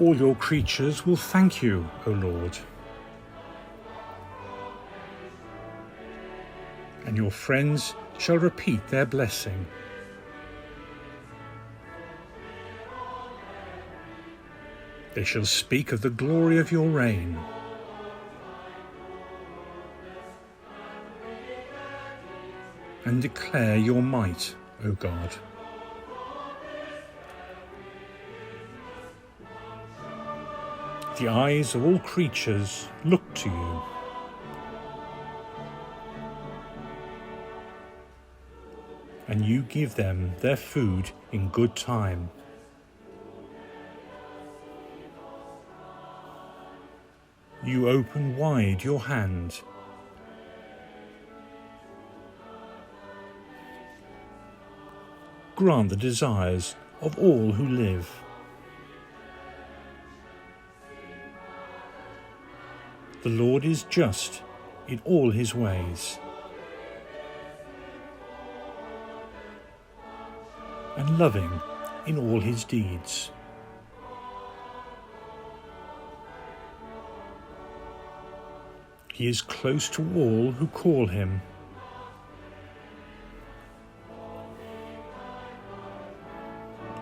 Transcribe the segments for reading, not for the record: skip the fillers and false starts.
All your creatures will thank you, O Lord. And your friends shall repeat their blessing. They shall speak of the glory of your reign. And declare your might, O God. The eyes of all creatures look to you. And you give them their food in good time. You open wide your hand. Grant the desires of all who live. The Lord is just in all his ways, and loving in all his deeds. He is close to all who call him.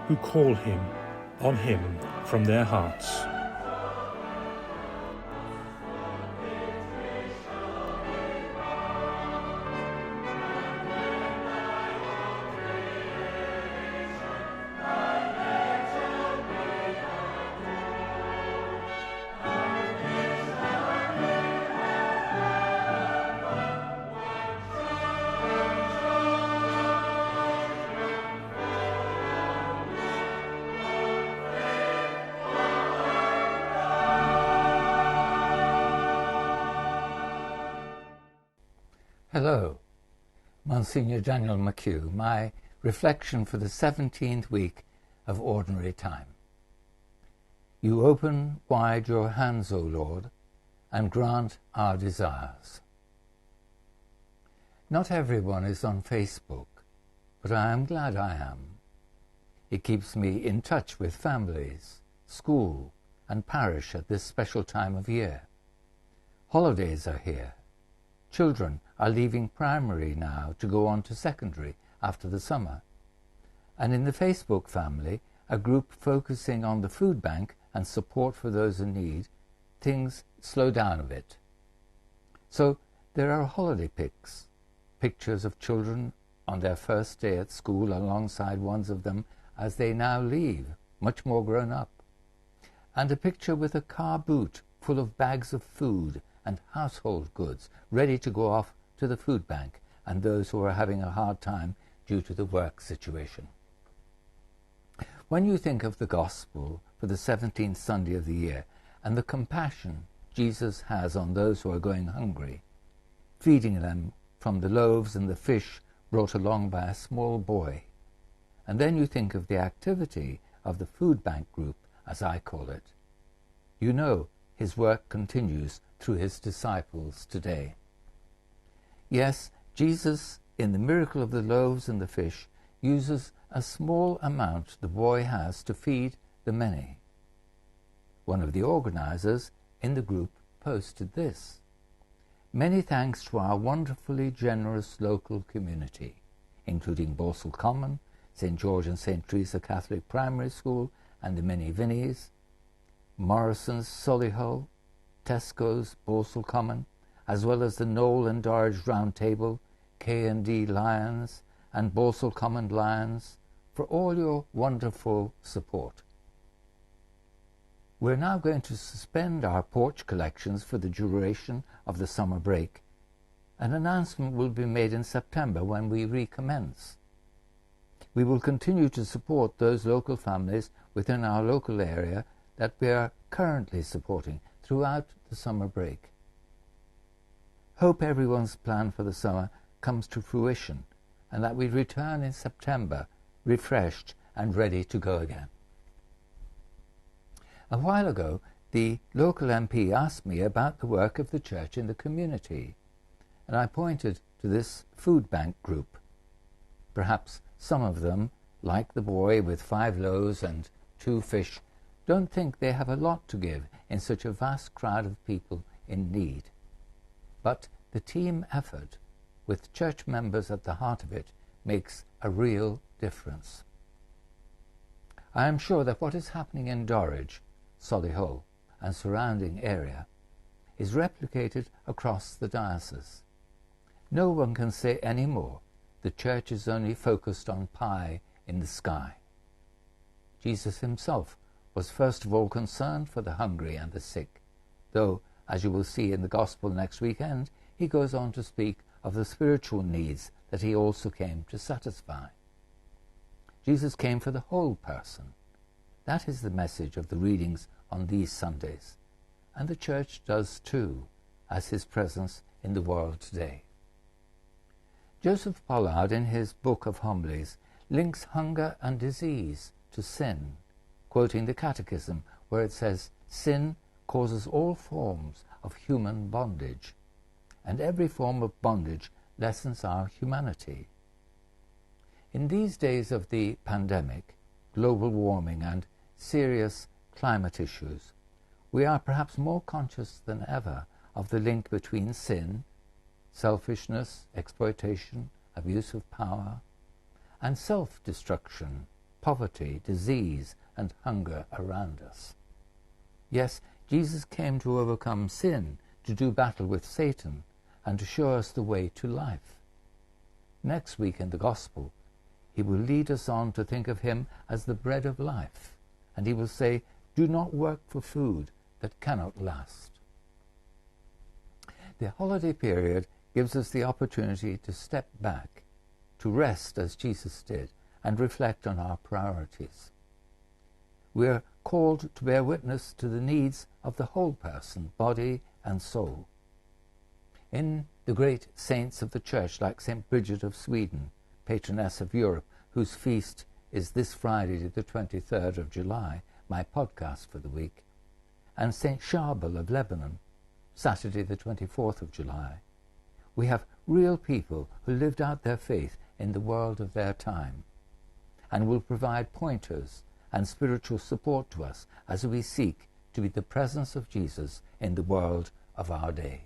Who call him on him from their hearts. Hello, Monsignor Daniel McHugh, my reflection for the 17th week of Ordinary Time. You open wide your hands, O Lord, and grant our desires. Not everyone is on Facebook, but I am glad I am. It keeps me in touch with families, school, and parish at this special time of year. Holidays are here. Children are leaving primary now to go on to secondary after the summer. And in the Facebook family, a group focusing on the food bank and support for those in need, things slow down a bit. So there are holiday pics, pictures of children on their first day at school alongside ones of them as they now leave, much more grown up. And a picture with a car boot full of bags of food and household goods ready to go off to the food bank and those who are having a hard time due to the work situation. When you think of the Gospel for the 17th Sunday of the year and the compassion Jesus has on those who are going hungry, feeding them from the loaves and the fish brought along by a small boy, and then you think of the activity of the food bank group, as I call it, you know his work continues through his disciples today. Yes, Jesus, in the miracle of the loaves and the fish, uses a small amount the boy has to feed the many. One of the organizers in the group posted this: "Many thanks to our wonderfully generous local community, including Balsall Common, St. George and St. Teresa Catholic Primary School and the many Vinnies, Morrison's Solihull, Tesco's Balsall Common, as well as the Knoll and Darge Round Table, K&D Lions and Balsall Common Lions, for all your wonderful support. We're now going to suspend our porch collections for the duration of the summer break. An announcement will be made in September when we recommence. We will continue to support those local families within our local area that we are currently supporting throughout the summer break. Hope everyone's plan for the summer comes to fruition and that we return in September refreshed and ready to go again." A while ago, the local MP asked me about the work of the church in the community, and I pointed to this food bank group. Perhaps some of them, like the boy with 5 loaves and 2 fish, don't think they have a lot to give in such a vast crowd of people in need. But the team effort, with church members at the heart of it, makes a real difference. I am sure that what is happening in Dorridge, Solihull, and surrounding area is replicated across the diocese. No one can say any more the church is only focused on pie in the sky. Jesus himself was first of all concerned for the hungry and the sick, though, as you will see in the Gospel next weekend, he goes on to speak of the spiritual needs that he also came to satisfy. Jesus came for the whole person. That is the message of the readings on these Sundays, and the Church does too, as his presence in the world today. Joseph Pollard, in his Book of Homilies, links hunger and disease to sin, quoting the Catechism where it says, "Sin causes all forms of human bondage, and every form of bondage lessens our humanity." In these days of the pandemic, global warming, and serious climate issues, we are perhaps more conscious than ever of the link between sin, selfishness, exploitation, abuse of power, and self-destruction, poverty, disease, and hunger around us. Yes, Jesus came to overcome sin, to do battle with Satan, and to show us the way to life. Next week in the Gospel, he will lead us on to think of him as the bread of life, and he will say, "Do not work for food that cannot last." The holiday period gives us the opportunity to step back, to rest as Jesus did, and reflect on our priorities. We are called to bear witness to the needs of the whole person, body and soul. In the great saints of the Church, like St. Bridget of Sweden, patroness of Europe, whose feast is this Friday, the 23rd of July, my podcast for the week, and St. Charbel of Lebanon, Saturday the 24th of July, we have real people who lived out their faith in the world of their time, and will provide pointers and spiritual support to us as we seek to be the presence of Jesus in the world of our day.